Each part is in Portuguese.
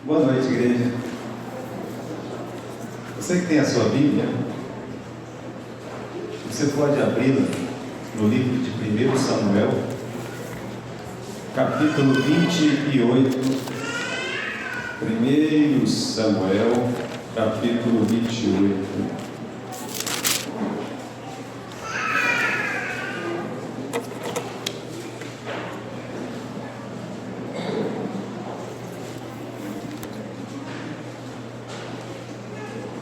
Boa noite, igreja. Você que tem a sua Bíblia, você pode abri-la no livro de 1 Samuel, capítulo 28. 1 Samuel, capítulo 28.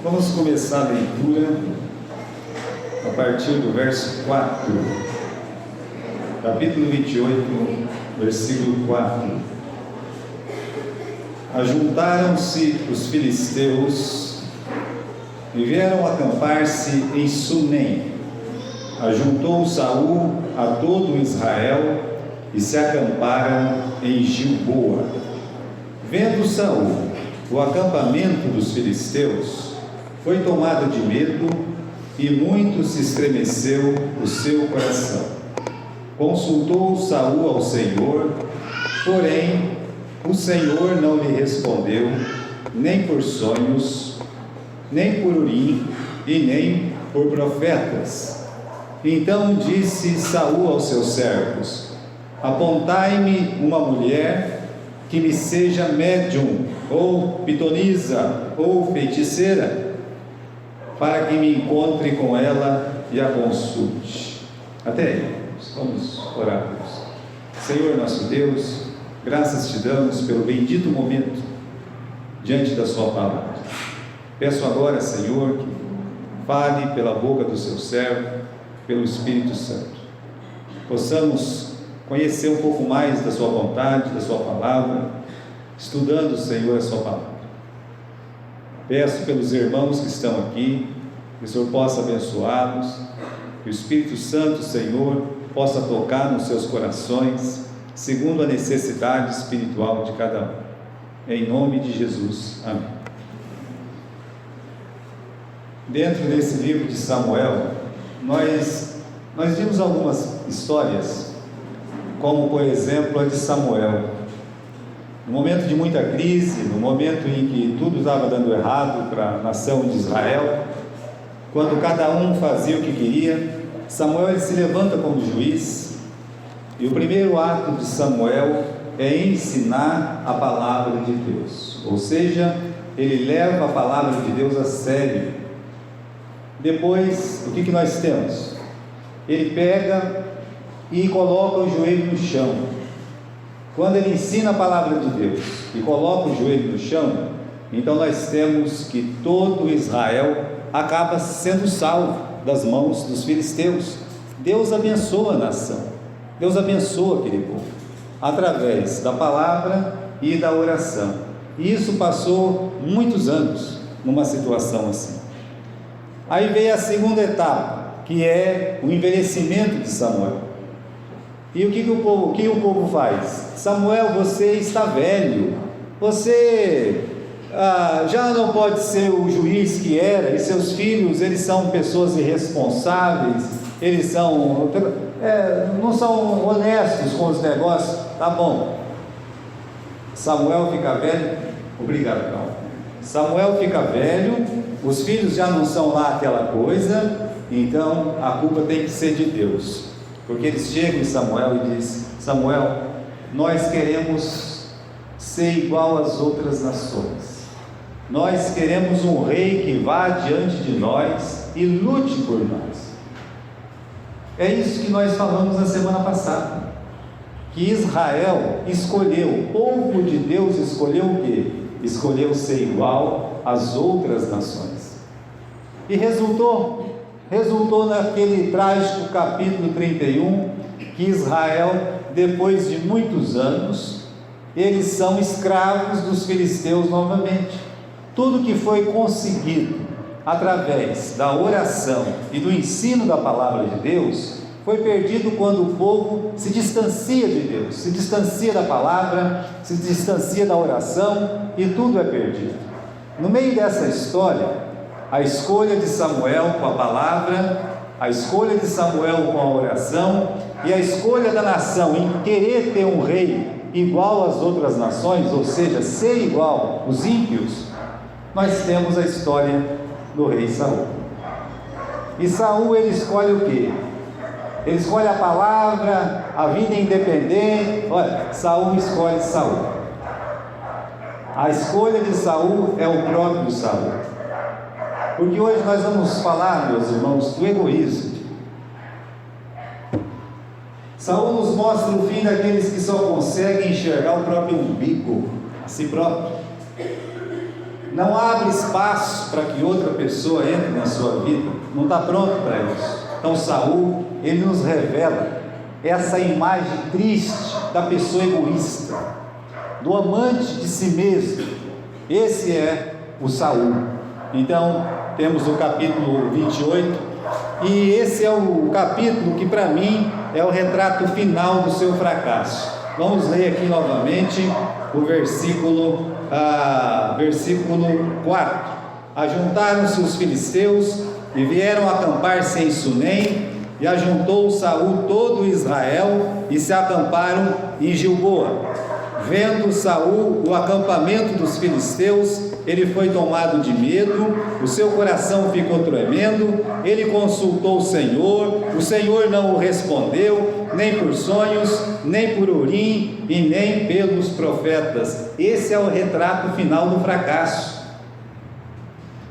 Vamos começar a leitura a partir do verso 4, capítulo 28, versículo 4. Ajuntaram-se os filisteus e vieram acampar-se em Sunem. Ajuntou Saul a todo Israel e se acamparam em Gilboa. Vendo Saul o acampamento dos filisteus, foi tomado de medo e muito se estremeceu o seu coração. Consultou Saul ao Senhor, porém o Senhor não lhe respondeu, nem por sonhos, nem por Urim e nem por profetas. Então disse Saul aos seus servos: apontai-me uma mulher que me seja médium, ou pitonisa, ou feiticeira, para que me encontre com ela e a consulte. Até aí, vamos orar. Senhor nosso Deus, graças te damos pelo bendito momento diante da sua palavra. Peço agora, Senhor, que fale pela boca do seu servo, pelo Espírito Santo. Possamos conhecer um pouco mais da sua vontade, da sua palavra, estudando, Senhor, a sua palavra. Peço pelos irmãos que estão aqui, que o Senhor possa abençoá-los, que o Espírito Santo, Senhor, possa tocar nos seus corações, segundo a necessidade espiritual de cada um. Em nome de Jesus. Amém. Dentro desse livro de Samuel, nós vimos algumas histórias, como, por exemplo, a de Samuel. No momento de muita crise, no momento em que tudo estava dando errado para a nação de Israel, quando cada um fazia o que queria, Samuel ele se levanta como juiz, e o primeiro ato de Samuel é ensinar a palavra de Deus, ou seja, ele leva a palavra de Deus a sério. Depois, o que nós temos? Ele pega e coloca o joelho no chão. Quando ele ensina a palavra de Deus e coloca o joelho no chão, então nós temos que todo Israel acaba sendo salvo das mãos dos filisteus. Deus abençoa a nação, Deus abençoa aquele povo, através da palavra e da oração. E isso passou muitos anos numa situação assim. Aí veio a segunda etapa, que é o envelhecimento de Samuel. E o que o povo faz? Samuel, você está velho, você já não pode ser o juiz que era, e seus filhos, eles são pessoas irresponsáveis, eles não são honestos com os negócios. Tá bom, Samuel fica velho, obrigado, Paulo. Samuel fica velho, os filhos já não são lá aquela coisa, então a culpa tem que ser de Deus. Porque eles chegam em Samuel e dizem: Samuel, nós queremos ser igual às outras nações. Nós queremos um rei que vá diante de nós e lute por nós. É isso que nós falamos na semana passada. Que Israel escolheu, o povo de Deus escolheu o quê? Escolheu ser igual às outras nações. E resultou naquele trágico capítulo 31, que Israel, depois de muitos anos, eles são escravos dos filisteus novamente. Tudo que foi conseguido através da oração e do ensino da palavra de Deus foi perdido quando o povo se distancia de Deus, se distancia da palavra, se distancia da oração, e tudo é perdido. No meio dessa história, a escolha de Samuel com a palavra, a escolha de Samuel com a oração, e a escolha da nação em querer ter um rei igual às outras nações, ou seja, ser igual os ímpios, nós temos a história do rei Saul. E Saul, ele escolhe o quê? Ele escolhe a palavra, a vida independente. Olha, Saul escolhe Saul. A escolha de Saul é o próprio Saul. Porque hoje nós vamos falar, meus irmãos, do egoísmo. Saul nos mostra o fim daqueles que só conseguem enxergar o próprio umbigo, a si próprio. Não abre espaço para que outra pessoa entre na sua vida, não está pronto para isso. Então Saul, ele nos revela essa imagem triste da pessoa egoísta, do amante de si mesmo. Esse é o Saul. Então temos o capítulo 28, e esse é o capítulo que para mim é o retrato final do seu fracasso. Vamos ler aqui novamente o versículo 4. Ajuntaram-se os filisteus e vieram acampar-se em Sunem, e ajuntou Saul todo Israel e se acamparam em Gilboa. Vendo Saul o acampamento dos filisteus, ele foi tomado de medo, o seu coração ficou tremendo, ele consultou o Senhor não o respondeu, nem por sonhos, nem por Urim, e nem pelos profetas. Esse é o retrato final do fracasso.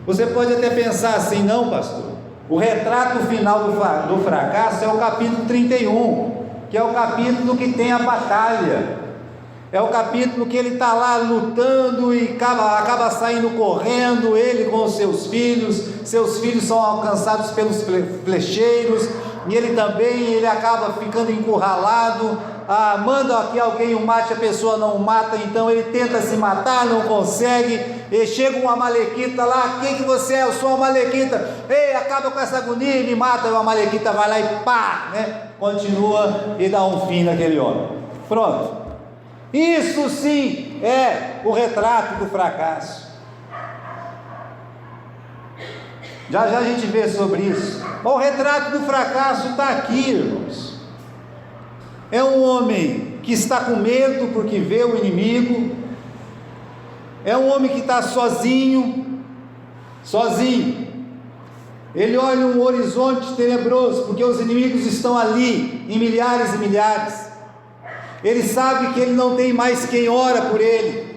Você pode até pensar assim: não, pastor, o retrato final do fracasso é o capítulo 31, que é o capítulo que tem a batalha. É o capítulo que ele está lá lutando e acaba saindo correndo, ele com os seus filhos são alcançados pelos flecheiros, e ele acaba ficando encurralado, manda que alguém o mate, a pessoa não o mata, então ele tenta se matar, não consegue, e chega um amalequita lá: quem que você é? Eu sou um amalequita. Ei, acaba com essa agonia e me mata. O amalequita vai lá e pá, continua e dá um fim naquele homem. Pronto. Isso sim é o retrato do fracasso. Já a gente vê sobre isso. O retrato do fracasso está aqui, irmãos. É um homem que está com medo porque vê o inimigo. É um homem que está sozinho. Ele olha um horizonte tenebroso porque os inimigos estão ali em milhares e milhares. Ele sabe que ele não tem mais quem ora por ele.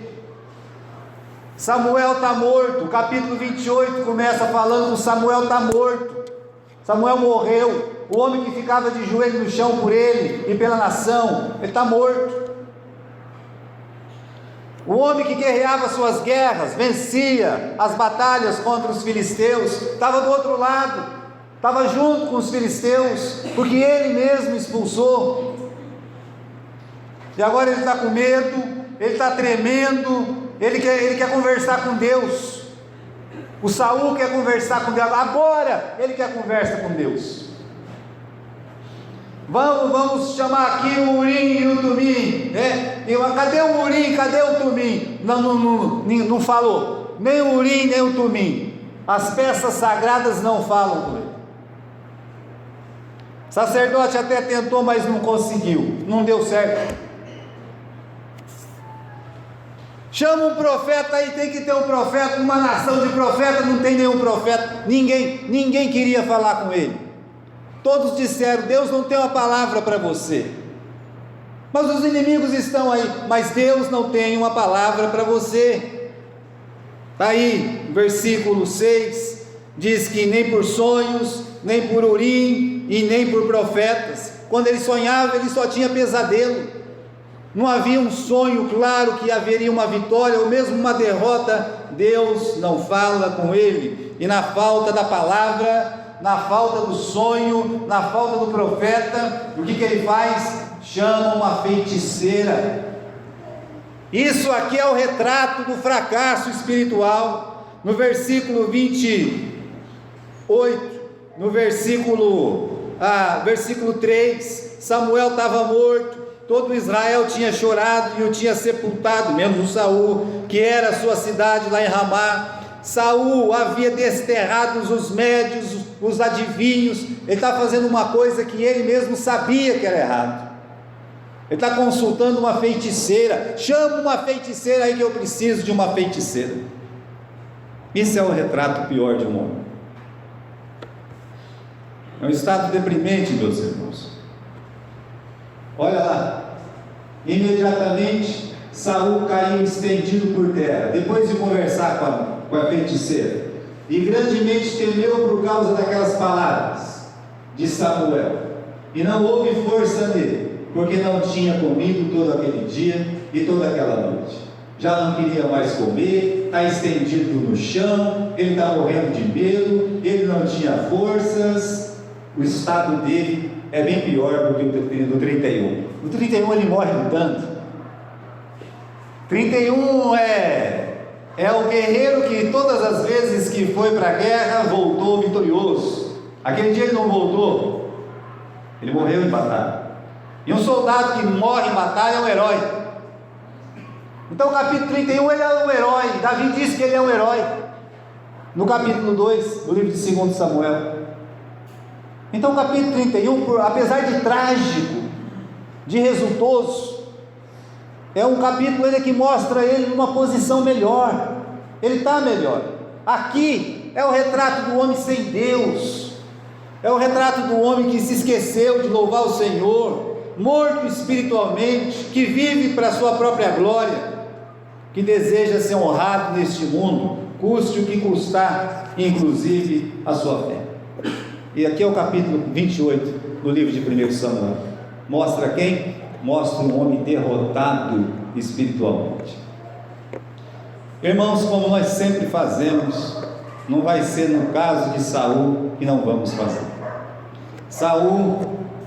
Samuel está morto. O capítulo 28 começa falando que Samuel está morto. Samuel morreu. O homem que ficava de joelho no chão por ele e pela nação, ele está morto. O homem que guerreava suas guerras, vencia as batalhas contra os filisteus, estava do outro lado, estava junto com os filisteus, porque ele mesmo expulsou. E agora ele está com medo, ele está tremendo, ele quer conversar com Deus. O Saul quer conversar com Deus, agora ele quer conversa com Deus. Vamos chamar aqui o Urim e o Tumim, cadê o Urim, cadê o Tumim? Não falou, nem o Urim nem o Tumim. As peças sagradas não falam com ele. O sacerdote até tentou, mas não conseguiu, não deu certo. Chama um profeta aí, tem que ter um profeta. Uma nação de profetas, não tem nenhum profeta. Ninguém queria falar com ele. Todos disseram: Deus não tem uma palavra para você. Mas os inimigos estão aí, mas Deus não tem uma palavra para você. Aí, versículo 6 diz que nem por sonhos, nem por Urim e nem por profetas. Quando ele sonhava, ele só tinha pesadelo. Não havia um sonho claro que haveria uma vitória ou mesmo uma derrota. Deus não fala com ele. E na falta da palavra, na falta do sonho, na falta do profeta, o que ele faz? Chama uma feiticeira. Isso aqui é o retrato do fracasso espiritual. No versículo 28, no versículo 3, Samuel estava morto. Todo Israel tinha chorado e o tinha sepultado, menos o Saul, que era a sua cidade lá em Ramá. Saul havia desterrado os médios, os adivinhos. Ele está fazendo uma coisa que ele mesmo sabia que era errado. Ele está consultando uma feiticeira. Chama uma feiticeira aí que eu preciso de uma feiticeira. Isso é o retrato pior de um homem. É um estado deprimente, meus irmãos. Olha lá. Imediatamente Saul caiu estendido por terra, depois de conversar com a feiticeira, e grandemente temeu por causa daquelas palavras de Samuel, e não houve força nele, porque não tinha comido todo aquele dia e toda aquela noite. Já não queria mais comer, está estendido no chão, ele está morrendo de medo, ele não tinha forças. O estado dele é bem pior do que o do 31. No 31 ele morre lutando. 31 é o guerreiro que todas as vezes que foi para a guerra voltou vitorioso. Aquele dia ele não voltou, ele morreu em batalha. E um soldado que morre em batalha é um herói. Então, o capítulo 31 ele é um herói. Davi disse que ele é um herói no capítulo 2 do livro de 2 Samuel. Então, o capítulo 31, apesar de trágico, de resultoso, é um capítulo que mostra ele numa posição melhor. Ele está melhor. Aqui é o retrato do homem sem Deus, é o retrato do homem que se esqueceu de louvar o Senhor, morto espiritualmente, que vive para a sua própria glória, que deseja ser honrado neste mundo, custe o que custar, inclusive a sua fé. E aqui é o capítulo 28 do livro de 1 Samuel. Mostra quem? Mostra um homem derrotado espiritualmente. Irmãos, como nós sempre fazemos, não vai ser no caso de Saul que não vamos fazer. Saul,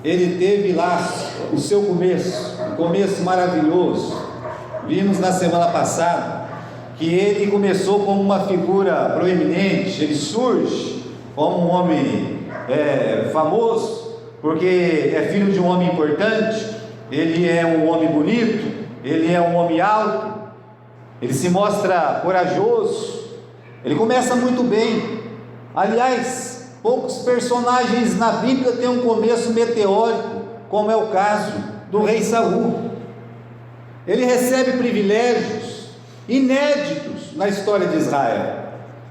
ele teve lá o seu começo, um começo maravilhoso. Vimos na semana passada que ele começou como uma figura proeminente, ele surge como um homem famoso, porque é filho de um homem importante, ele é um homem bonito, ele é um homem alto, ele se mostra corajoso, ele começa muito bem. Aliás, poucos personagens na Bíblia têm um começo meteórico, como é o caso do rei Saul. Ele recebe privilégios inéditos na história de Israel,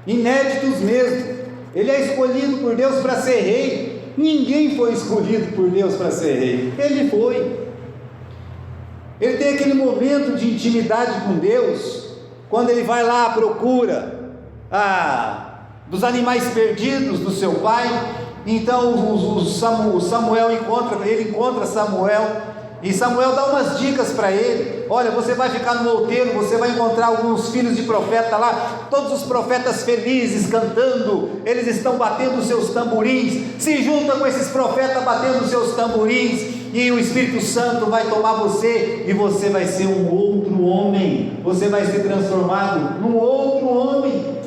inéditos mesmo. Ele é escolhido por Deus para ser rei. Ninguém foi escolhido por Deus para ser rei, ele foi. Ele tem aquele momento de intimidade com Deus, quando ele vai lá à procura dos animais perdidos do seu pai. Então Samuel encontra Samuel, e Samuel dá umas dicas para ele. Olha, você vai ficar no outeiro, você vai encontrar alguns filhos de profeta lá, todos os profetas felizes, cantando, eles estão batendo os seus tamborins. Se junta com esses profetas batendo os seus tamborins, e o Espírito Santo vai tomar você, e você vai ser um outro homem, você vai ser transformado num outro homem.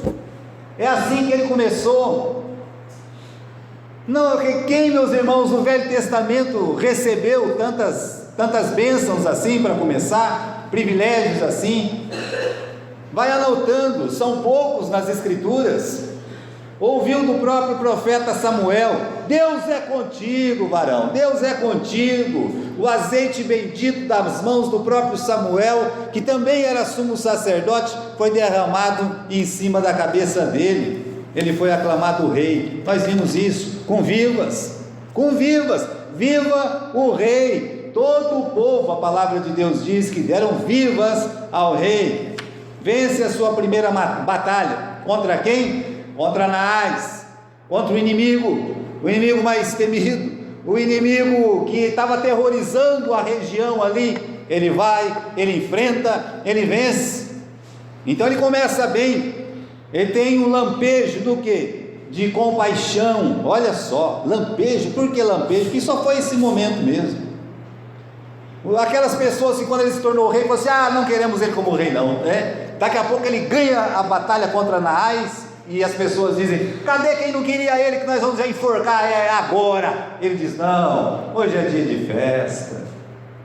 É assim que ele começou. Não, quem, meus irmãos, no Velho Testamento recebeu tantas bênçãos assim para começar, privilégios assim? Vai anotando, são poucos nas Escrituras. Ouviu do próprio profeta Samuel: Deus é contigo, varão, Deus é contigo. O azeite bendito das mãos do próprio Samuel, que também era sumo sacerdote, foi derramado em cima da cabeça dele. Ele foi aclamado rei. Nós vimos isso com vivas, viva o rei. Todo o povo, a palavra de Deus diz que deram vivas ao rei. Vence a sua primeira batalha. Contra quem? Contra Naás, contra o inimigo mais temido, o inimigo que estava aterrorizando a região ali. Ele vai, ele enfrenta, ele vence. Então ele começa bem. Ele tem um lampejo do quê? De compaixão. Olha só, lampejo. Por que lampejo? Porque só foi esse momento mesmo. Aquelas pessoas que quando ele se tornou rei, falaram assim: não queremos ele como rei não, né? Daqui a pouco ele ganha a batalha contra Naás, e as pessoas dizem: cadê quem não queria ele, que nós vamos já enforcar agora? Ele diz: não, hoje é dia de festa,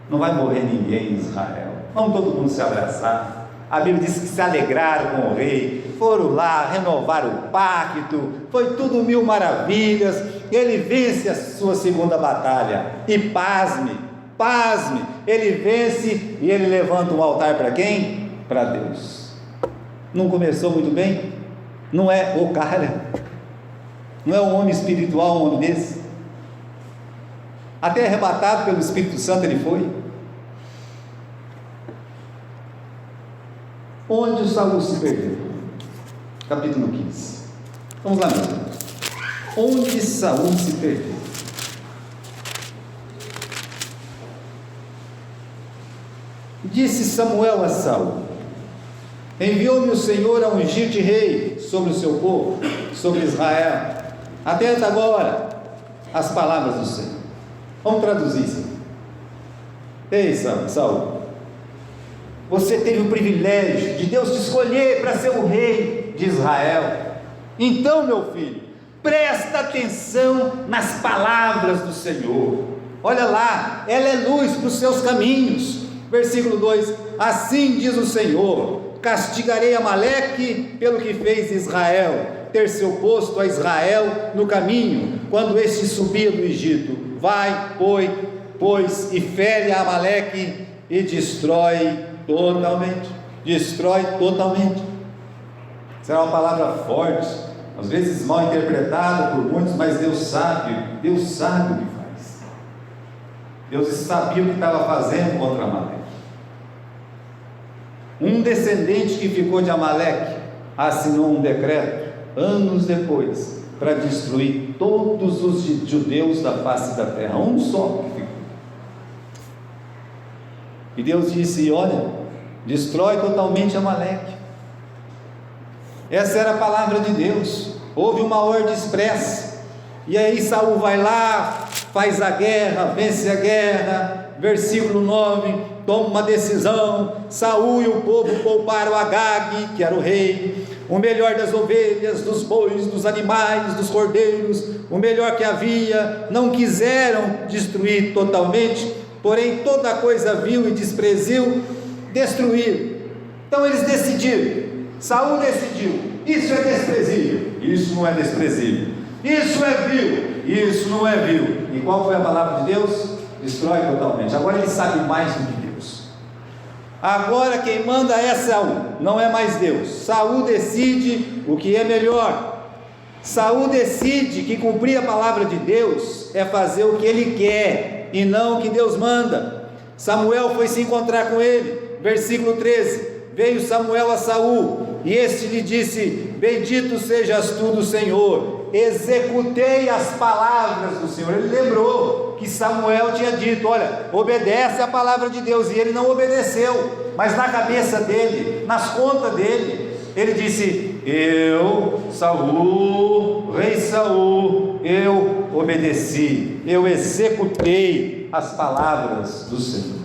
não vai morrer ninguém em Israel, vamos todo mundo se abraçar. A Bíblia diz que se alegraram com o rei, foram lá, renovaram o pacto, foi tudo mil maravilhas. Ele vence a sua segunda batalha, e pasme, Pasme, ele vence e ele levanta um altar para quem? Para Deus. Não começou muito bem? Não é o cara? Não é um homem espiritual, um homem desse? Até arrebatado pelo Espírito Santo ele foi. Onde o Saul se perdeu? Capítulo 15. Vamos lá, meus irmãos. Onde Saul se perdeu? Disse Samuel a Saul: enviou-me o Senhor a ungir-te rei sobre o seu povo, sobre Israel. Atenta agora às palavras do Senhor. Vamos traduzir isso. Ei, Saul, você teve o privilégio de Deus te escolher para ser o rei de Israel. Então, meu filho, presta atenção nas palavras do Senhor. Olha lá, ela é luz para os seus caminhos. Versículo 2: assim diz o Senhor: castigarei Amaleque pelo que fez Israel, ter se oposto a Israel no caminho, quando este subia do Egito. Vai, pois, e fere a Amaleque e destrói totalmente. Destrói totalmente. Será uma palavra forte, às vezes mal interpretada por muitos, mas Deus sabe o que faz. Deus sabia o que estava fazendo contra Amaleque. Um descendente que ficou de Amaleque assinou um decreto, anos depois, para destruir todos os judeus da face da terra. Um só que ficou. E Deus disse: olha, destrói totalmente Amaleque. Essa era a palavra de Deus. Houve uma ordem expressa. E aí Saul vai lá, faz a guerra, vence a guerra. Versículo 9, toma uma decisão. Saul e o povo pouparam Agag, que era o rei, o melhor das ovelhas, dos bois, dos animais, dos cordeiros, o melhor que havia. Não quiseram destruir totalmente, porém toda coisa vil e despreziu destruir. Então eles decidiram. Saul decidiu: isso é desprezível, isso não é desprezível, isso é vil, isso não é vil. E qual foi a palavra de Deus? Destrói totalmente. Agora ele sabe mais do que Deus. Agora quem manda é Saul, não é mais Deus. Saul decide o que é melhor. Saul decide que cumprir a palavra de Deus é fazer o que ele quer e não o que Deus manda. Samuel foi se encontrar com ele. Versículo 13: veio Samuel a Saul e este lhe disse: bendito sejas tu do Senhor, executei as palavras do Senhor. Ele lembrou que Samuel tinha dito: olha, obedece a palavra de Deus, e ele não obedeceu. Mas na cabeça dele, nas contas dele, ele disse: eu, Saul, rei Saul, eu obedeci, eu executei as palavras do Senhor.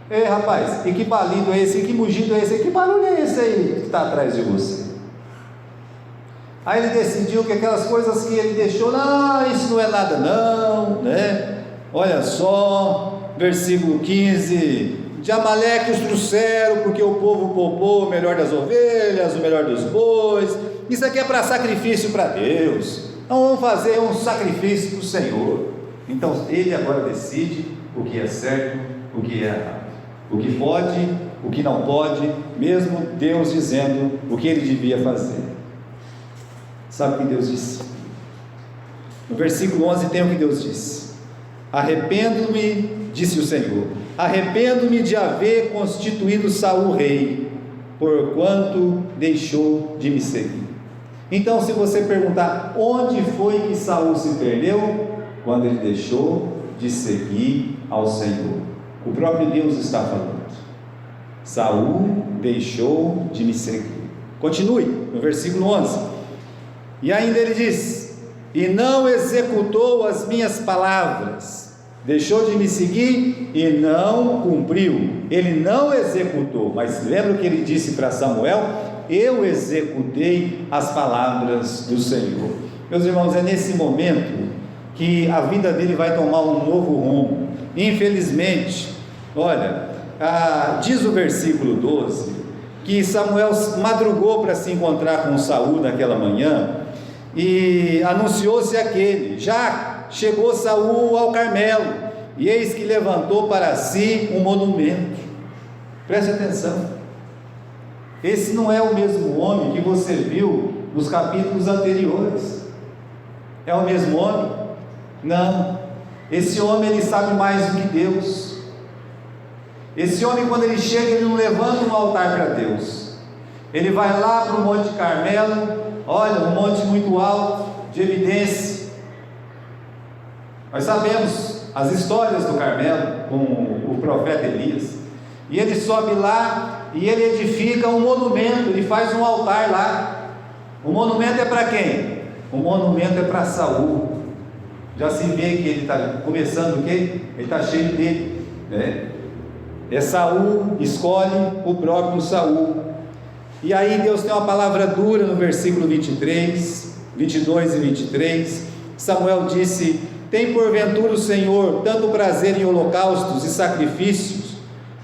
Ei, rapaz, e que balido é esse? Que mugido é esse? Que barulho é esse aí que está atrás de você? Aí ele decidiu que aquelas coisas que ele deixou, não, isso não é nada não, né? Olha só, versículo 15: de Amaleque os trouxeram, porque o povo poupou o melhor das ovelhas, o melhor dos bois. Isso aqui é para sacrifício para Deus. Então vamos fazer um sacrifício para o Senhor. Então ele agora decide o que é certo, o que é errado, o que pode, o que não pode, mesmo Deus dizendo o que ele devia fazer. Sabe o que Deus disse? No versículo 11 tem o que Deus disse: arrependo-me, disse o Senhor, arrependo-me de haver constituído Saul rei, porquanto deixou de me seguir. Então, se você perguntar onde foi que Saul se perdeu, quando ele deixou de seguir ao Senhor. O próprio Deus está falando: Saul deixou de me seguir. Continue no versículo 11. E ainda ele diz: e não executou as minhas palavras. Deixou de me seguir e não cumpriu. Ele não executou, mas lembra o que ele disse para Samuel? Eu executei as palavras do Senhor. Meus irmãos, é nesse momento que a vida dele vai tomar um novo rumo. Infelizmente, olha, diz o versículo 12 que Samuel madrugou para se encontrar com Saul naquela manhã, e anunciou-se aquele: já chegou Saul ao Carmelo, e eis que levantou para si um monumento. Preste atenção, esse não é o mesmo homem que você viu nos capítulos anteriores. É o mesmo homem? Não. Esse homem, ele sabe mais do que Deus. Esse homem, quando ele chega, ele não levanta um altar para Deus. Ele vai lá para o Monte Carmelo. Olha, um monte muito alto, de evidência. Nós sabemos as histórias do Carmelo com o profeta Elias. E ele sobe lá e ele edifica um monumento, ele faz um altar lá. O monumento é para quem? O monumento é para Saul. Já se vê que ele está começando o quê? Ele está cheio dele, né? É Saul, escolhe o próprio Saul. E aí Deus tem uma palavra dura no versículo 23, 22 e 23. Samuel disse: tem porventura o Senhor tanto prazer em holocaustos e sacrifícios,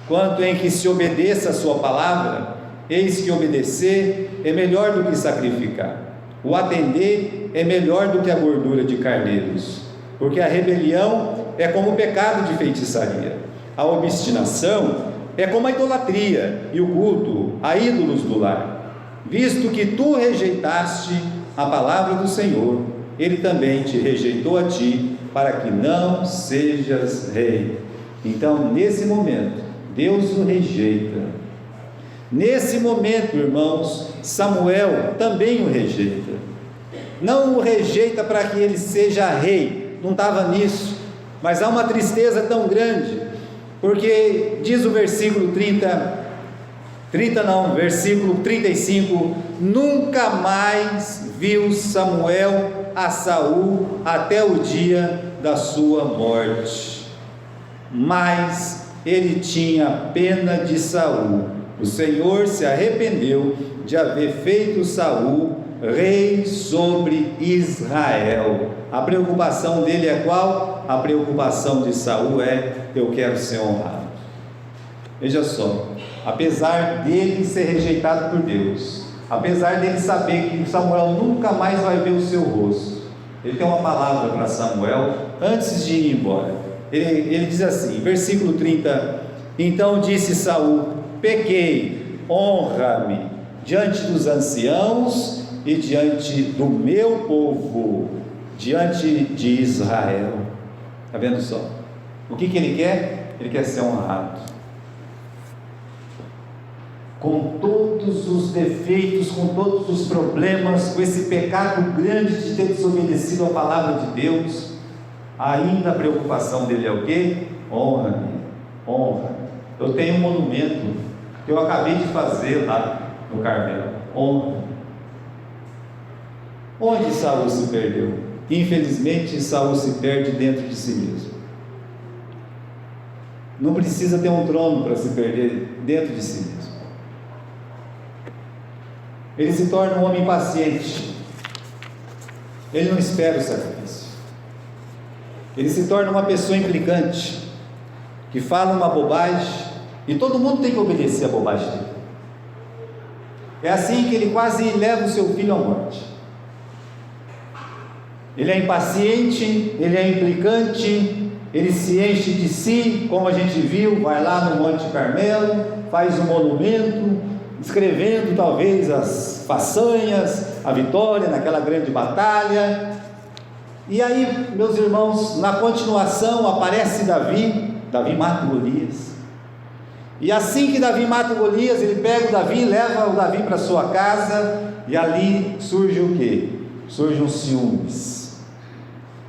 quanto em que se obedeça a sua palavra? Eis que obedecer é melhor do que sacrificar, o atender é melhor do que a gordura de carneiros, porque a rebelião é como o pecado de feitiçaria, a obstinação é como a idolatria e o culto a ídolos do lar. Visto que tu rejeitaste a palavra do Senhor, ele também te rejeitou a ti, para que não sejas rei. Então, nesse momento, Deus o rejeita. Nesse momento, irmãos, Samuel também o rejeita. Não o rejeita para que ele seja rei, não estava nisso, mas há uma tristeza tão grande, porque diz o versículo versículo 35: nunca mais viu Samuel a Saul até o dia da sua morte. Mas ele tinha pena de Saul. O Senhor se arrependeu de haver feito Saul rei sobre Israel. A preocupação dele é qual? A preocupação de Saul é: eu quero ser honrado. Veja só, apesar dele ser rejeitado por Deus, apesar dele saber que Samuel nunca mais vai ver o seu rosto, ele tem uma palavra para Samuel antes de ir embora. Ele diz assim, versículo 30: então disse Saul: pequei, honra-me diante dos anciãos e diante do meu povo, diante de Israel. Está vendo só? O que ele quer? Ele quer ser honrado. Com todos os defeitos, com todos os problemas, com esse pecado grande de ter desobedecido a palavra de Deus, ainda a preocupação dele é o quê? Honra-me, honra. Eu tenho um monumento que eu acabei de fazer lá no Carmelo. Honra. Onde Saul se perdeu? Infelizmente, Saul se perde dentro de si mesmo. Não precisa ter um trono para se perder dentro de si mesmo. Ele se torna um homem impaciente. Ele não espera o sacrifício. Ele se torna uma pessoa implicante, que fala uma bobagem, e todo mundo tem que obedecer a bobagem dele. É assim que ele quase leva o seu filho à morte. Ele é impaciente, ele é implicante, ele se enche de si, como a gente viu, vai lá no Monte Carmelo, faz um monumento, escrevendo talvez as façanhas, a vitória naquela grande batalha. E aí, meus irmãos, na continuação aparece Davi mata Golias. E assim que Davi mata Golias, ele pega o Davi, leva o Davi para sua casa, e ali surge o quê? Surge um ciúmes.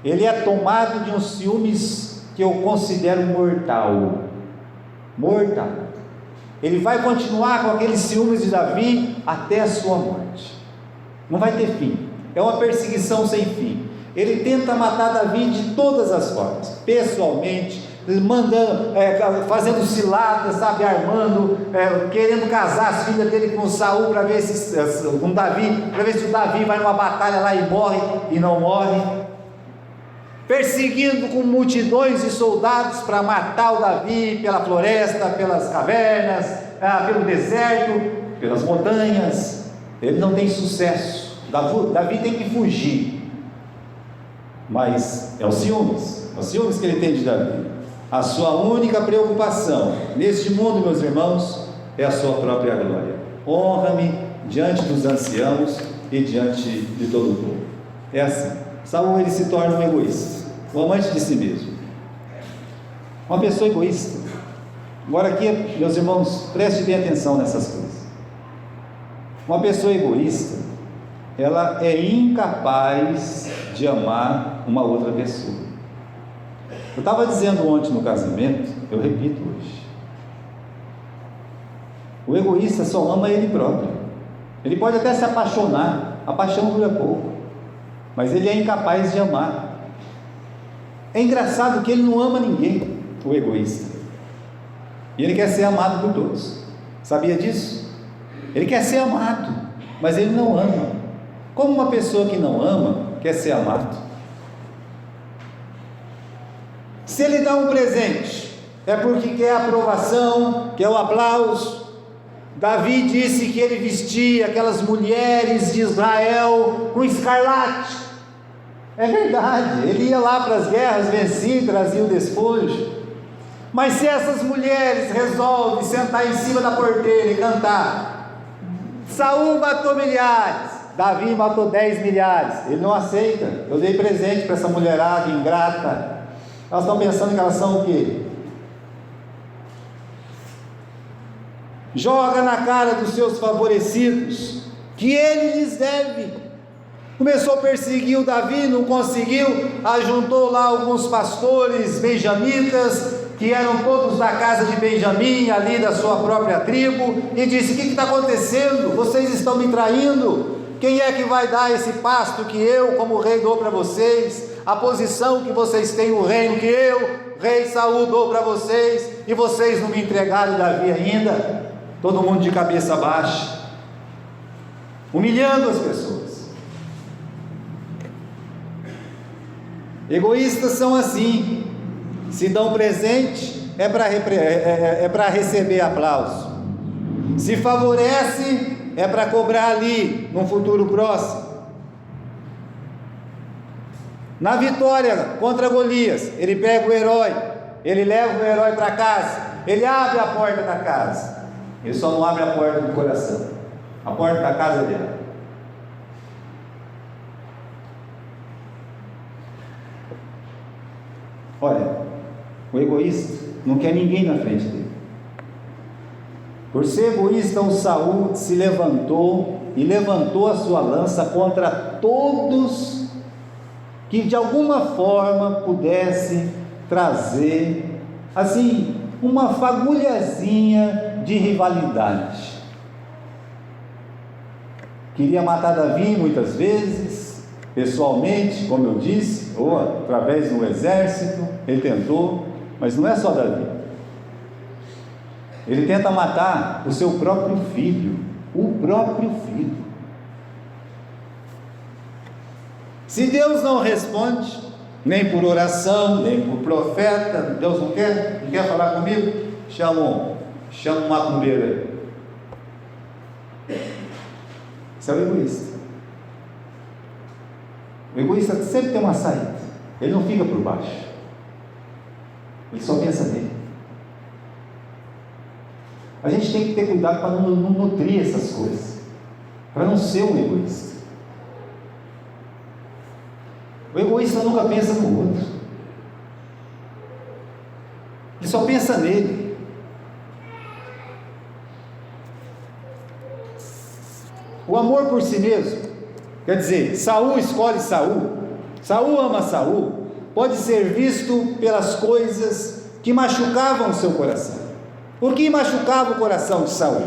Ele é tomado de um ciúmes que eu considero mortal. Ele vai continuar com aqueles ciúmes de Davi até a sua morte. Não vai ter fim. É uma perseguição sem fim. Ele tenta matar Davi de todas as formas, pessoalmente, mandando, fazendo ciladas, sabe, armando, querendo casar as filhas dele com Saul para ver com Davi, para ver se o Davi vai numa batalha lá e morre, e não morre. Perseguindo com multidões de soldados para matar o Davi pela floresta, pelas cavernas, pelo deserto, pelas montanhas. Ele não tem sucesso. Davi tem que fugir, mas é os ciúmes que ele tem de Davi. A sua única preocupação neste mundo, meus irmãos, é a sua própria glória. Honra-me diante dos anciãos e diante de todo o povo. É assim. Saul, ele se torna um egoísta, um amante de si mesmo, uma pessoa egoísta. Agora aqui, meus irmãos, prestem bem atenção nessas coisas. Uma pessoa egoísta, ela é incapaz de amar uma outra pessoa. Eu estava dizendo ontem no casamento, eu repito hoje: o egoísta só ama ele próprio. Ele pode até se apaixonar, a paixão dura pouco, mas ele é incapaz de amar. É engraçado que ele não ama ninguém, o egoísta, e ele quer ser amado por todos. Sabia disso? Ele quer ser amado, mas ele não ama. Como uma pessoa que não ama quer ser amado? Se ele dá um presente, é porque quer a aprovação, quer o aplauso. Davi disse que ele vestia aquelas mulheres de Israel com escarlate. É verdade, ele ia lá para as guerras, vencia e trazia o despojo. Mas se essas mulheres resolvem sentar em cima da porteira e cantar: Saul matou milhares, Davi matou 10 milhares, ele não aceita. Eu dei presente para essa mulherada ingrata. Elas estão pensando que elas são o quê? Joga na cara dos seus favorecidos que ele lhes deve. Começou a perseguir o Davi, não conseguiu, ajuntou lá alguns pastores benjamitas, que eram todos da casa de Benjamim, ali da sua própria tribo, e disse: o que está acontecendo? Vocês estão me traindo. Quem é que vai dar esse pasto que eu, como rei, dou para vocês? A posição que vocês têm, o reino que eu, rei Saul, dou para vocês, e vocês não me entregaram Davi ainda? Todo mundo de cabeça baixa, humilhando as pessoas. Egoístas são assim. Se dão presente, é para receber aplauso. Se favorece, é para cobrar ali, num futuro próximo. Na vitória contra Golias, ele pega o herói, ele leva o herói para casa, ele abre a porta da casa. Ele só não abre a porta do coração. A porta da casa dele. Olha, o egoísta não quer ninguém na frente dele. Por ser egoísta, o Saul se levantou e levantou a sua lança contra todos que de alguma forma pudesse trazer, assim, uma fagulhazinha de rivalidade. Queria matar Davi muitas vezes, pessoalmente, como eu disse, ou através do exército, ele tentou, mas não é só Davi. Ele tenta matar o seu próprio filho, o próprio filho. Se Deus não responde, nem por oração, nem por profeta, Deus não quer falar comigo? Chama um macumbeiro aí. Isso é o egoísta. O egoísta sempre tem uma saída. Ele não fica por baixo. Ele só pensa nele. A gente tem que ter cuidado para não nutrir essas coisas, para não ser um egoísta. O egoísta nunca pensa no outro. Ele só pensa nele. O amor por si mesmo, quer dizer, Saul escolhe Saul, Saul ama Saul, pode ser visto pelas coisas que machucavam o seu coração. O que machucava o coração de Saul?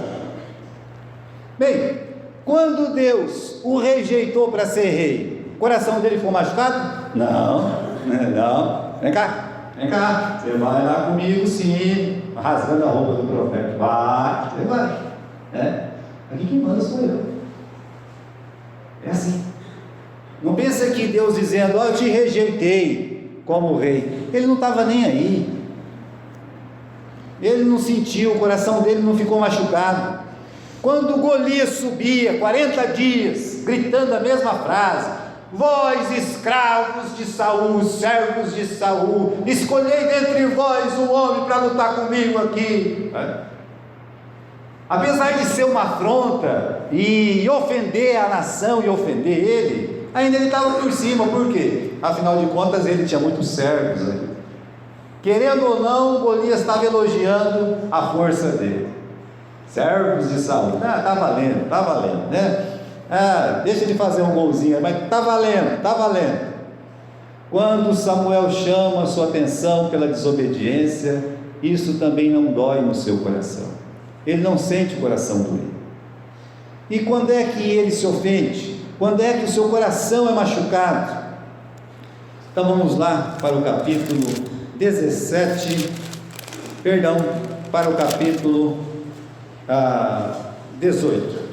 Bem, quando Deus o rejeitou para ser rei, o coração dele ficou machucado? Não, vem cá, você vai lá comigo sim, rasgando a roupa do profeta, vai, aqui quem manda sou eu. É assim. Não pensa que Deus dizendo: eu te rejeitei como rei. Ele não estava nem aí. Ele não sentiu, o coração dele não ficou machucado. Quando Golias subia 40 dias, gritando a mesma frase: vós escravos de Saul, servos de Saul, escolhei dentre vós um homem para lutar comigo aqui. Apesar de ser uma afronta e ofender a nação e ofender ele, ainda ele estava por cima. Por quê? Afinal de contas ele tinha muitos servos aí. Querendo ou não, Golias estava elogiando a força dele. Servos de Saul, tá valendo, né? Deixa de fazer um golzinho, mas tá valendo. Quando Samuel chama a sua atenção pela desobediência, isso também não dói no seu coração. Ele não sente o coração doer. E quando é que ele se ofende? Quando é que o seu coração é machucado? Então vamos lá para o capítulo 17, para o capítulo 18.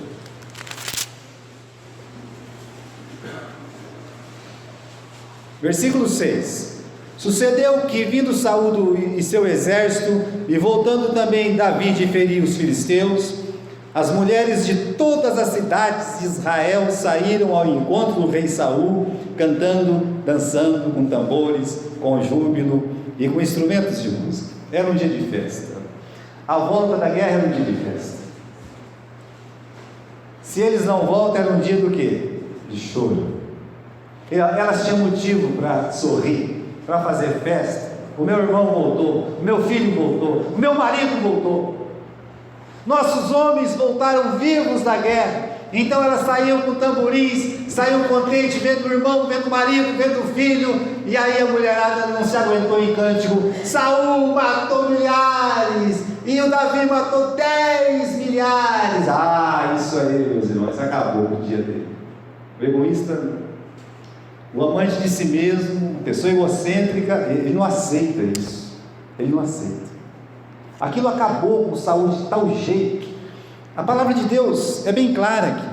Versículo 6. Sucedeu que, vindo Saul e seu exército, e voltando também Davi de ferir os filisteus, as mulheres de todas as cidades de Israel saíram ao encontro do rei Saul, cantando, dançando, com tambores, com júbilo e com instrumentos de música. Era um dia de festa. A volta da guerra era um dia de festa. Se eles não voltam, era um dia do quê? De choro. Elas tinham motivo para sorrir, para fazer festa. O meu irmão voltou, o meu filho voltou, o meu marido voltou, nossos homens voltaram vivos da guerra. Então elas saíam com tamborins, saíam contentes, vendo o irmão, vendo o marido, vendo o filho. E aí a mulherada não se aguentou em cântico. Saul matou milhares e o Davi matou 10 milhares. Isso aí, meus irmãos, acabou o dia dele. O egoísta, o amante de si mesmo, pessoa egocêntrica, ele não aceita isso. Ele não aceita. Aquilo acabou com Saul de tal jeito. A palavra de Deus é bem clara aqui.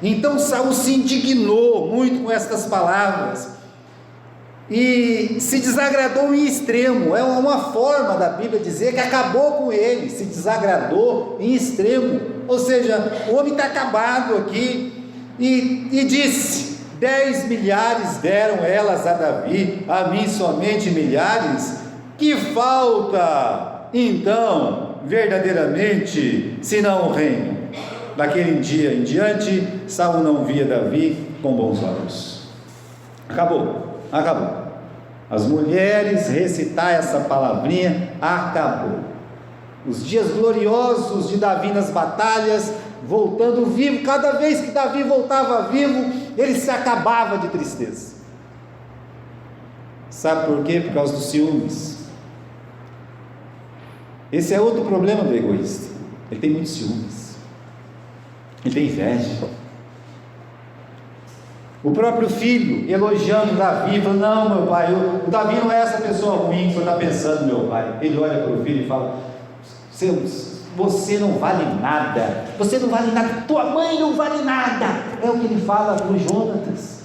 Então Saul se indignou muito com estas palavras e se desagradou em extremo. É uma forma da Bíblia dizer que acabou com ele, se desagradou em extremo. Ou seja, o homem está acabado aqui e disse: 10 milhares deram elas a Davi, a mim somente milhares. Que falta então verdadeiramente senão o reino? Daquele dia em diante, Saul não via Davi com bons olhos. Acabou. As mulheres recitar essa palavrinha, acabou. Os dias gloriosos de Davi nas batalhas, voltando vivo. Cada vez que Davi voltava vivo, ele se acabava de tristeza. Sabe por quê? Por causa dos ciúmes. Esse é outro problema do egoísta. Ele tem muitos ciúmes, ele tem inveja. O próprio filho elogiando Davi, falando: não, meu pai, o Davi não é essa pessoa ruim que você está pensando, meu pai. Ele olha para o filho e fala: você não vale nada, tua mãe não vale nada. É o que ele fala para o Jonatas,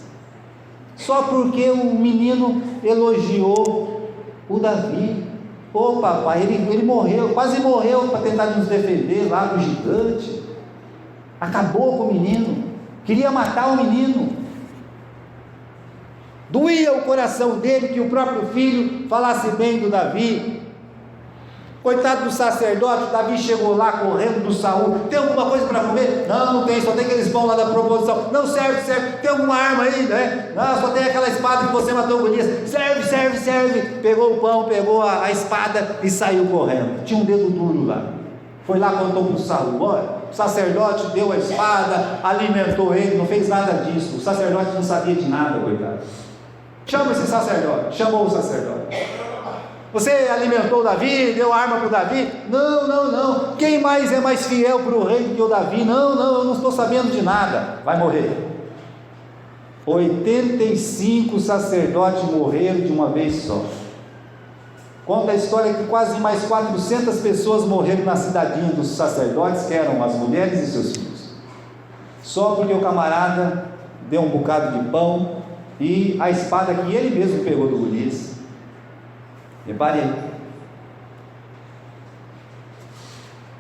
só porque o menino elogiou o Davi. Papai, ele morreu, quase morreu para tentar nos defender lá do gigante. Acabou com o menino, queria matar o menino. Doía o coração dele que o próprio filho falasse bem do Davi. Coitado do sacerdote, Davi chegou lá correndo do Saul: tem alguma coisa para comer? Não tem, só tem aqueles pão lá da proposição. Não, serve, tem alguma arma aí, né? Não, só tem aquela espada que você matou o Golias. Serve. Pegou o pão, pegou a espada e saiu correndo. Tinha um dedo duro lá. Foi lá, contou para o Saul: olha, o sacerdote deu a espada, alimentou ele, não fez nada disso. O sacerdote não sabia de nada, coitado. Chama esse sacerdote. Chamou o sacerdote: você alimentou Davi, deu arma para o Davi? Não. Quem mais é mais fiel para o rei do que o Davi? Não, eu não estou sabendo de nada. Vai morrer. 85 sacerdotes morreram de uma vez só. Conta a história que quase mais 400 pessoas morreram na cidadinha dos sacerdotes, que eram as mulheres e seus filhos, só porque o camarada deu um bocado de pão e a espada que ele mesmo pegou do Golias. Reparei.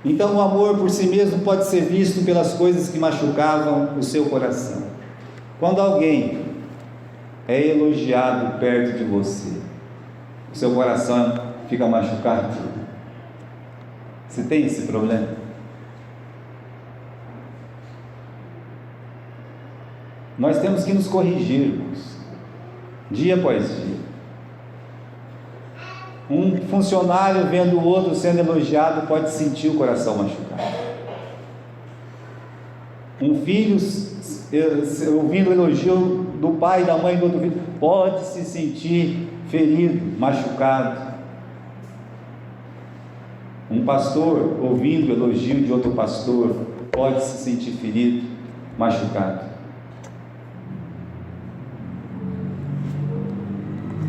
Então o amor por si mesmo pode ser visto pelas coisas que machucavam o seu coração. Quando alguém é elogiado perto de você, o seu coração fica machucado? Você tem esse problema? Nós temos que nos corrigirmos, dia após dia. Um funcionário vendo o outro sendo elogiado pode sentir o coração machucado. Um filho ouvindo o elogio do pai e da mãe do outro filho pode se sentir ferido, machucado. Um pastor ouvindo o elogio de outro pastor pode se sentir ferido, machucado.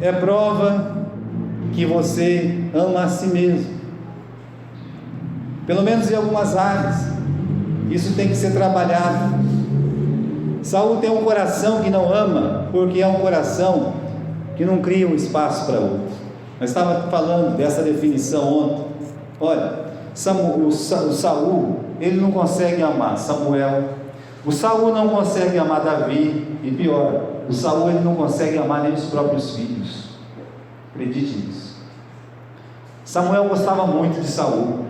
É prova que você ama a si mesmo, pelo menos em algumas áreas. Isso tem que ser trabalhado. Saul tem um coração que não ama, porque é um coração que não cria um espaço para outro. Nós estávamos falando dessa definição ontem. Olha, o Saul, ele não consegue amar Samuel. O Saul não consegue amar Davi. E pior, o Saul ele não consegue amar nem os próprios filhos. Acredite nisso. Samuel gostava muito de Saul.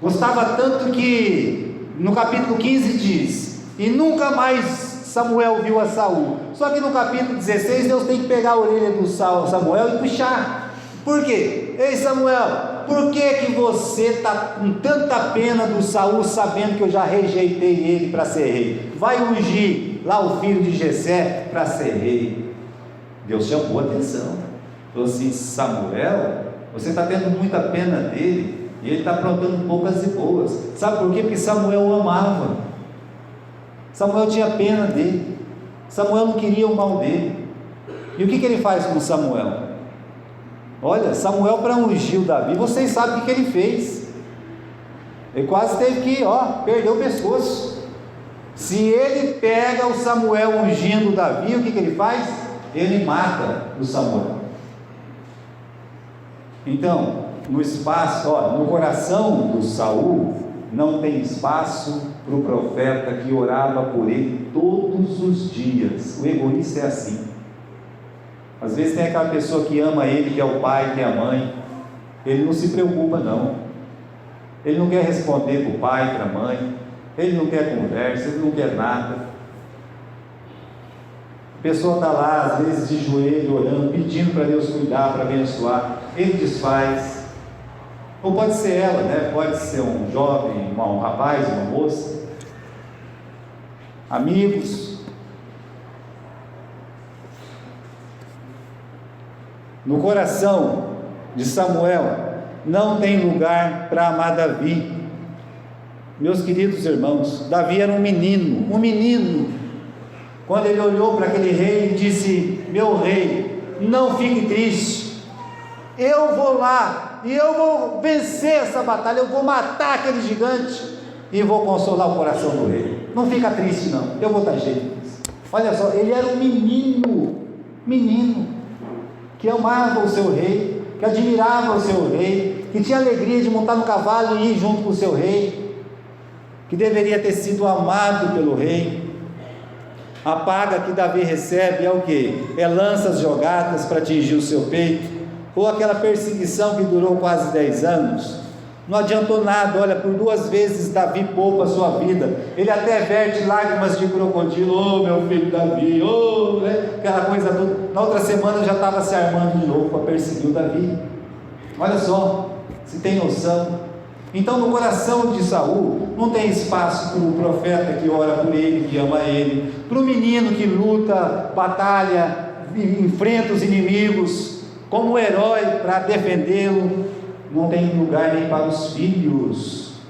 Gostava tanto que no capítulo 15 diz: e nunca mais Samuel viu a Saul. Só que no capítulo 16 Deus tem que pegar a orelha do Samuel e puxar. Por quê? Ei Samuel, por que você está com tanta pena do Saul, sabendo que eu já rejeitei ele para ser rei? Vai ungir lá o filho de Jessé para ser rei. Deus chamou a atenção, falou assim: Samuel, você está tendo muita pena dele, e ele está aprontando poucas e boas. Sabe por quê? Porque Samuel o amava. Samuel tinha pena dele. Samuel não queria o mal dele. E o que ele faz com Samuel? Olha, Samuel, para ungir o Davi, vocês sabem o que ele fez. Ele quase teve que, perder o pescoço. Se ele pega o Samuel ungindo o Davi, o que ele faz? Ele mata o Samuel. Então, no espaço, no coração do Saul, não tem espaço para o profeta que orava por ele todos os dias. O egoísta é assim. Às vezes tem aquela pessoa que ama ele, que é o pai, que é a mãe. Ele não se preocupa não. Ele não quer responder para o pai, para a mãe. Ele não quer conversa, ele não quer nada. A pessoa está lá, às vezes de joelho, orando, pedindo para Deus cuidar, para abençoar. Ele desfaz. Ou pode ser ela, né? Pode ser um jovem, um rapaz, uma moça. Amigos. No coração de Samuel não tem lugar para amar Davi. Meus queridos irmãos, Davi era um menino. Quando ele olhou para aquele rei e disse: meu rei, não fique triste, eu vou lá e eu vou vencer essa batalha, eu vou matar aquele gigante e vou consolar o coração do rei. Não fica triste não, eu vou dar jeito nisso. Olha só, ele era um menino, que amava o seu rei, que admirava o seu rei, que tinha alegria de montar no cavalo e ir junto com o seu rei, que deveria ter sido amado pelo rei. A paga que Davi recebe é o que? É lanças jogadas para atingir o seu peito, ou aquela perseguição que durou quase 10 anos, não adiantou nada. Olha, por 2 vezes Davi poupa a sua vida, ele até verte lágrimas de crocodilo, meu filho Davi, aquela coisa toda. Na outra semana já estava se armando de novo para perseguir o Davi. Olha só, se tem noção. Então no coração de Saul não tem espaço para o profeta que ora por ele, que ama ele, para o menino que luta, batalha, enfrenta os inimigos como herói para defendê-lo. Não tem lugar nem para os filhos.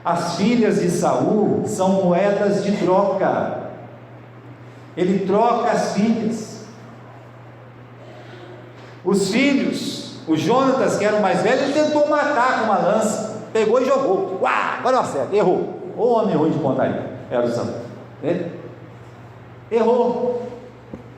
As filhas de Saul são moedas de troca. Ele troca as filhas. Os filhos, o Jonatas, que era o mais velho, ele tentou matar com uma lança, pegou e jogou. Agora eu acerto, errou. O homem ruim de pontaria, era o Saul. Errou.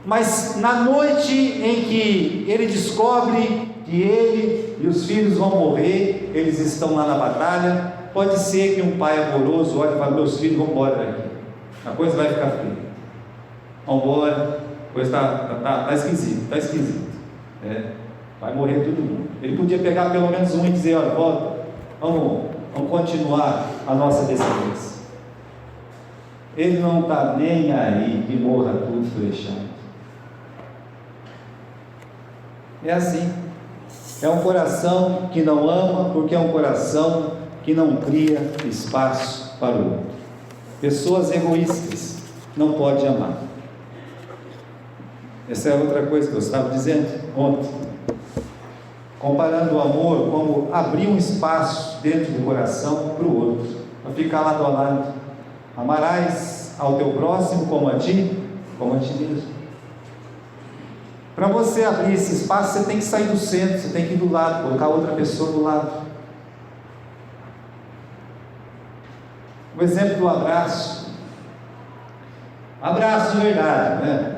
Mas na noite em que ele descobre que ele e os filhos vão morrer, eles estão lá na batalha, pode ser que um pai amoroso olhe e fale: meus filhos vão embora daqui, a coisa vai ficar feia, vão embora, Pois está esquisito, está esquisito. Vai morrer todo mundo. Ele podia pegar pelo menos um e dizer: olha, volta, vamos continuar a nossa descendência. Ele não está nem aí que morra tudo flechado. É assim. É um coração que não ama, porque é um coração que não cria espaço para o outro. Pessoas egoístas não podem amar. Essa é outra coisa que eu estava dizendo ontem, comparando o amor como abrir um espaço dentro do coração para o outro, para ficar lado a lado. Amarás ao teu próximo como a ti mesmo. Para você abrir esse espaço, você tem que sair do centro, você tem que ir do lado, colocar outra pessoa do lado. O exemplo do abraço. Abraço de verdade, né?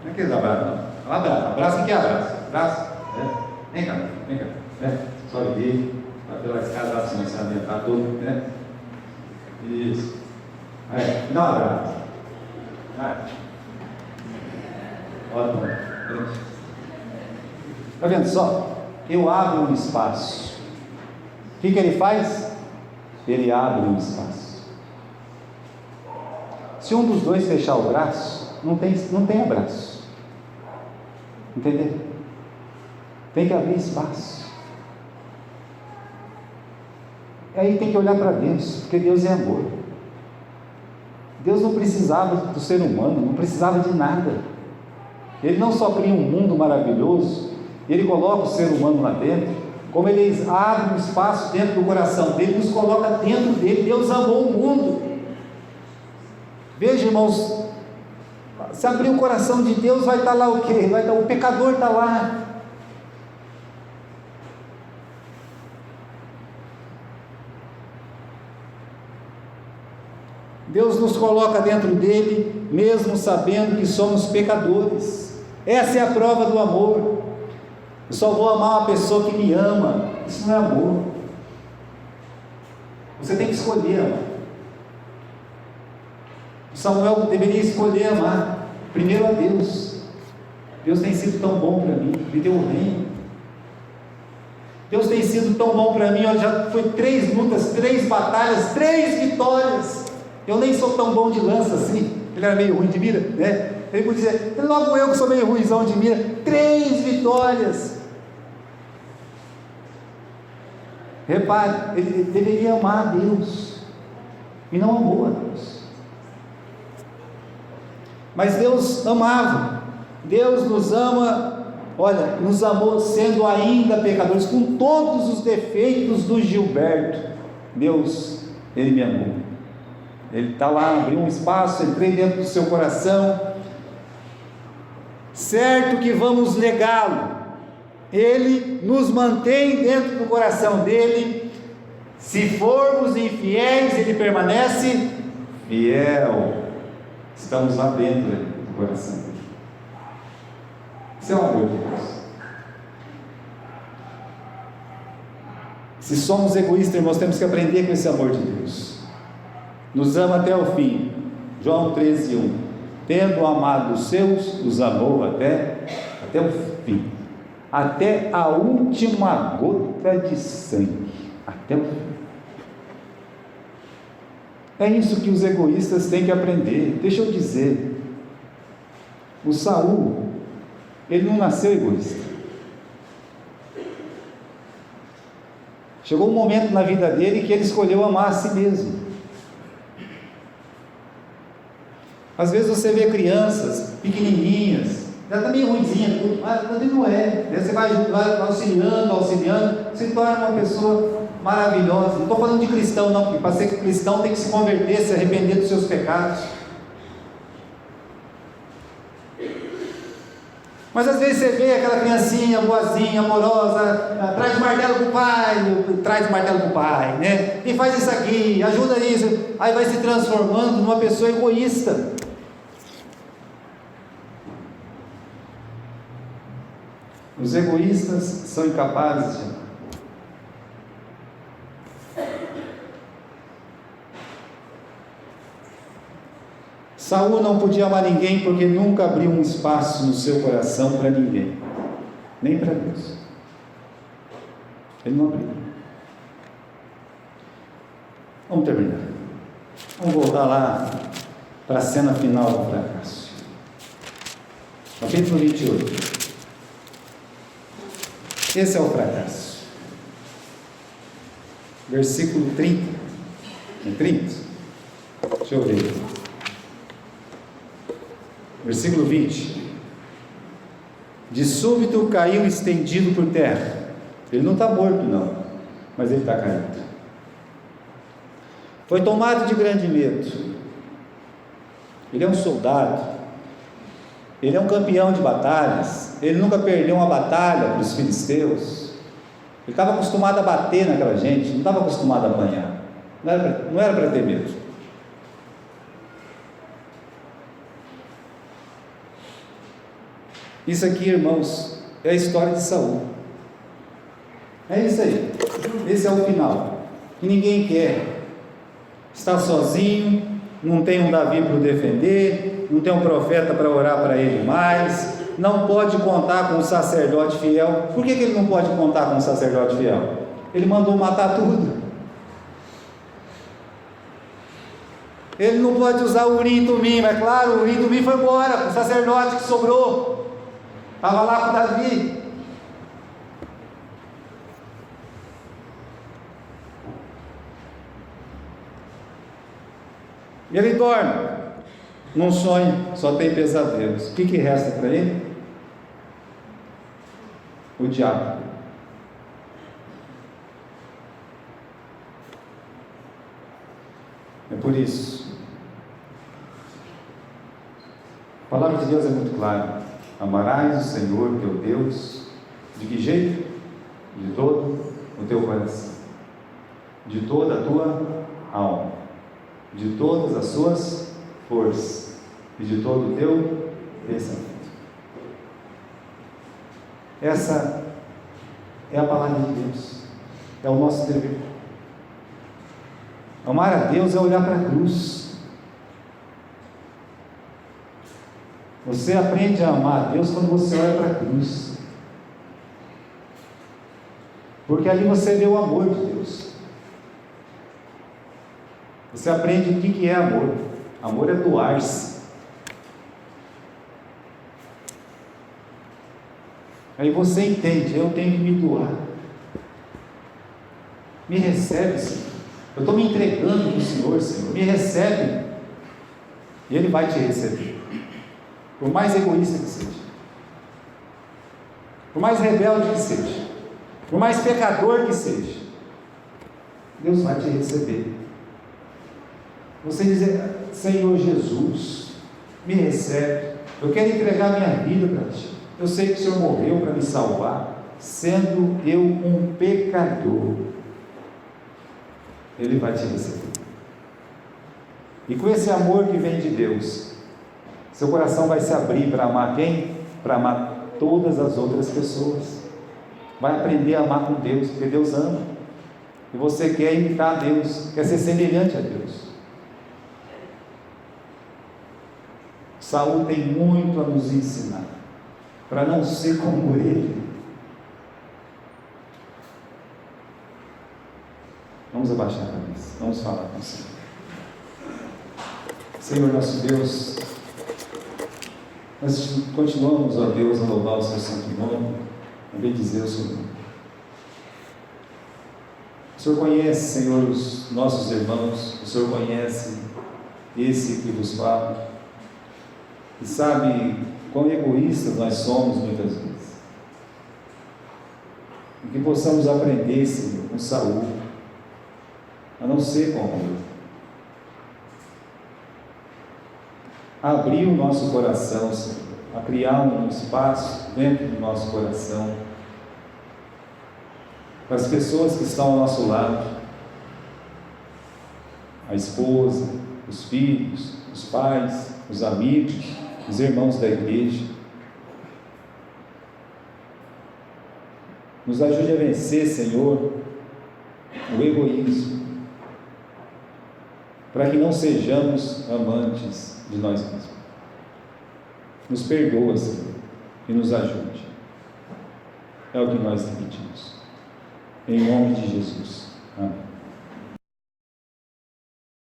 Não é aquele abraço, não. Abraço. Abraço, o que é abraço? Abraço? Vem cá. Sobe aqui, vai pela escada assim, se ambientar todo, né? Isso. Dá um abraço. Ótimo. Está vendo só? Eu abro um espaço. O que ele faz? Ele abre um espaço. Se um dos dois fechar o braço, não tem abraço. Entendeu? Tem que abrir espaço. Aí tem que olhar para Deus, porque Deus é amor. Deus não precisava do ser humano, não precisava de nada. Ele não só cria um mundo maravilhoso, ele coloca o ser humano lá dentro, como ele abre um espaço dentro do coração dele, nos coloca dentro dele. Deus amou o mundo. Veja, irmãos, se abrir o coração de Deus, vai estar lá o quê? O pecador está lá. Deus nos coloca dentro dele, mesmo sabendo que somos pecadores. Essa é a prova do amor. Eu só vou amar uma pessoa que me ama. Isso não é amor. Você tem que escolher amar. Samuel deveria escolher amar primeiro a Deus. Deus tem sido tão bom para mim, me deu o reino. Deus tem sido tão bom para mim, já foi 3 lutas, 3 batalhas, 3 vitórias. Eu nem sou tão bom de lança assim. Ele era meio ruim de mira, né? Ele podia dizer: logo eu que sou meio ruimzão de mira. 3 vitórias. Repare, ele deveria amar a Deus e não amou a Deus. Mas Deus amava. Deus nos ama, olha, nos amou sendo ainda pecadores, com todos os defeitos do Gilberto. Deus, Ele me amou. Ele está lá, abriu um espaço, entrei dentro do seu coração. Certo que vamos negá-lo, Ele nos mantém dentro do coração dele. Se formos infiéis, Ele permanece fiel. Estamos lá dentro do coração dele. Isso é o amor de Deus. Se somos egoístas, irmãos, temos que aprender com esse amor de Deus. Nos ama até o fim. João 13:1. Tendo amado os seus, os amou até o fim. Até a última gota de sangue. Até o fim. É isso que os egoístas têm que aprender. Deixa eu dizer, o Saul, ele não nasceu egoísta. Chegou um momento na vida dele que ele escolheu amar a si mesmo. Às vezes você vê crianças pequenininhas, já está meio ruimzinha, mas não é. Você vai auxiliando, se torna uma pessoa maravilhosa. Não estou falando de cristão não, porque para ser cristão tem que se converter, se arrepender dos seus pecados. Mas às vezes você vê aquela criancinha boazinha, amorosa, traz o martelo para o pai, né? E faz isso aqui, ajuda isso, aí vai se transformando numa pessoa egoísta. Os egoístas são incapazes de amar. Saul não podia amar ninguém porque nunca abriu um espaço no seu coração para ninguém, nem para Deus. Ele não abriu. Vamos terminar. Vamos voltar lá para a cena final do fracasso. Capítulo 28. Esse é o fracasso. Versículo 30. Em 30? Deixa eu ver. Versículo 20. De súbito caiu estendido por terra. Ele não está morto, não, mas ele está caído. Foi tomado de grande medo. Ele é um soldado. Ele é um campeão de batalhas. Ele nunca perdeu uma batalha para os filisteus. Ele estava acostumado a bater naquela gente, não estava acostumado a apanhar. Não era para ter medo. Isso aqui, irmãos, é a história de Saul. É isso aí. Esse é o final. Que ninguém quer. Está sozinho, não tem um Davi para o defender, não tem um profeta para orar para ele mais, não pode contar com um sacerdote fiel. Por que ele não pode contar com um sacerdote fiel? Ele mandou matar tudo. Ele não pode usar o Urim e Tumim, mas claro, o Urim e Tumim foi embora, o sacerdote que sobrou estava lá com Davi. E ele dorme num sonho, só tem pesadelos. O que resta para ele? O diabo. É por isso, a palavra de Deus é muito clara: amarás o Senhor teu Deus, de que jeito? De todo o teu coração, de toda a tua alma, de todas as suas forças e de todo o teu pensamento. Essa é a palavra de Deus, é o nosso dever. Amar a Deus é olhar para a cruz. Você aprende a amar a Deus quando você olha para a cruz, porque ali você vê o amor de Deus. Você aprende o que é amor. Amor é doar-se. Aí você entende: eu tenho que me doar. Me recebe, Senhor. Eu estou me entregando para o Senhor, Senhor. Me recebe. E Ele vai te receber. Por mais egoísta que seja, por mais rebelde que seja, por mais pecador que seja, Deus vai te receber. Você dizer: Senhor Jesus, me recebe, eu quero entregar minha vida para Ti. Eu sei que o Senhor morreu para me salvar, sendo eu um pecador. Ele vai te receber. E com esse amor que vem de Deus, seu coração vai se abrir para amar quem? Para amar todas as outras pessoas. Vai aprender a amar com Deus, porque Deus ama. E você quer imitar a Deus, quer ser semelhante a Deus. Saul tem muito a nos ensinar, para não ser como ele. Vamos abaixar a cabeça, vamos falar com o Senhor. Senhor nosso Deus, nós continuamos, ó Deus, a louvar o Seu santo nome, a bendizer o Seu nome. O Senhor conhece, Senhor, os nossos irmãos, o Senhor conhece esse que vos fala, e sabe quão egoístas nós somos muitas vezes. E que possamos aprender, Senhor, com Saul, a não ser como ele. A abrir o nosso coração, Senhor, a criar um espaço dentro do nosso coração para as pessoas que estão ao nosso lado, a esposa, os filhos, os pais, os amigos, os irmãos da igreja. Nos ajude a vencer, Senhor, o egoísmo, para que não sejamos amantes de nós mesmos. Nos perdoa, Senhor, e nos ajude. É o que nós lhe pedimos. Em nome de Jesus. Amém.